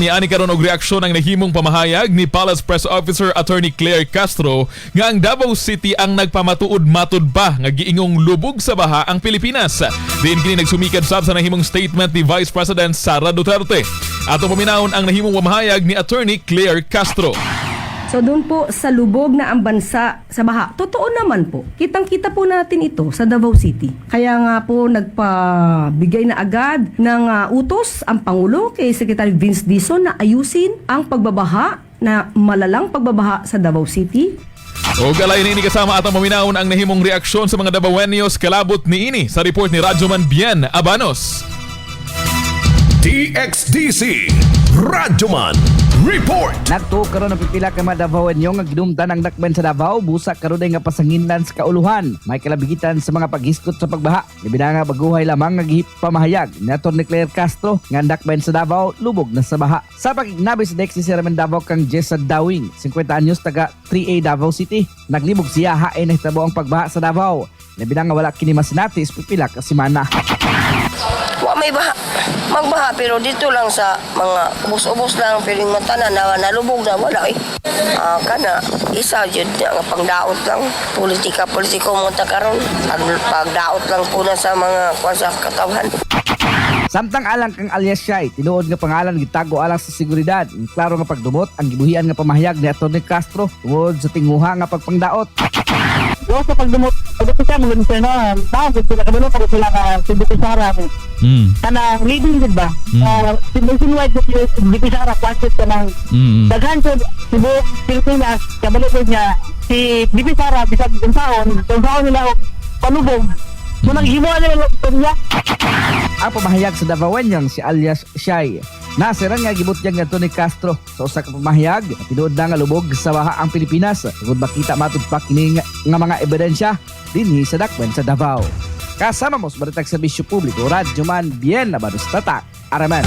Niani karon og reaksyon ang nahimong pamahayag ni Palace Press Officer Attorney Claire Castro nga ang Davao City ang nagpamatuod-matud pa nga giingong lubog sa baha ang Pilipinas. Diin kini nagsumikad sab sa nahimong statement ni Vice President Sara Duterte. Ato paminawon ang nahimong pamahayag ni Attorney Claire Castro. So doon po sa lubog na ang bansa sa baha, totoo naman po. Kitang-kita po natin ito sa Davao City. Kaya nga po nagpabigay na agad ng utos ang Pangulo kay Secretary Vince Dizon na ayusin ang pagbabaha na malalang pagbabaha sa Davao City. O galay ni kasama atang maminawon ang nahimong reaksyon sa mga Davaoenos kalabot niini sa report ni Radyoman Bien Abanos. DXDC Radyoman Report. Nagtuo karon ng pipila ka mga Davaoenyo nga ginumtan ang dakben sa Davao busa karon nga pasanginlan sa kauluhan. May kalabigitan sa mga paghiskot sa pagbaha. Labi na nga baguhay lamang nga pamahayag ni Atty. Claire Castro nga ang dakben sa Davao lubog na sa baha. Sa pagignabi sa DXDC Ramen Davao kang Jessa Dawing, 50 anyos taga 3A Davao City, naglibog siya hain na hitabo ang pagbaha sa Davao. Labi na nga wala kini masinatis pipila ka semana. Wa may baha. Magbaha pero dito lang sa mga ubos-ubos lang pero mata na nalubog na wala eh. Kana isa jud nga pangdaot lang politiko mo ta karon pagdaot lang po na sa mga kwasa katawhan. Samtang alang kang alias Shay, tinuod nga pangalan gitago alang sa seguridad. Klaro nga pagdumot ang gibuhian nga pamahayag ni Atty. Castro tungod sa tinguha nga pagpangdaot. Yo sa pagdumot siya mo gani na tawag sila kabalo pag sila ka Sibuti Sara mo. Kanang leading gid ba? Nationwide Sibuti Sara kwastet kanang daghan sa Cebu Pilipinas kabalo ko niya si Sibuti Sara bisag unsaon nila og palubog. So naghimo na niya. Ang pamahayag sa Davaoenyong si alias Shay. Nasiran nga gibutyag nga Atty. Castro sa usa ka pamahayag tinuod na nga lubog sa baha ang Pilipinas tungod makita matud pa kini nga mga ebidensya dinhi sa dakben sa Davao. Kasama mo sa Balitang Serbisyo Publiko, Radyoman Bien Abanos Tatak Araman.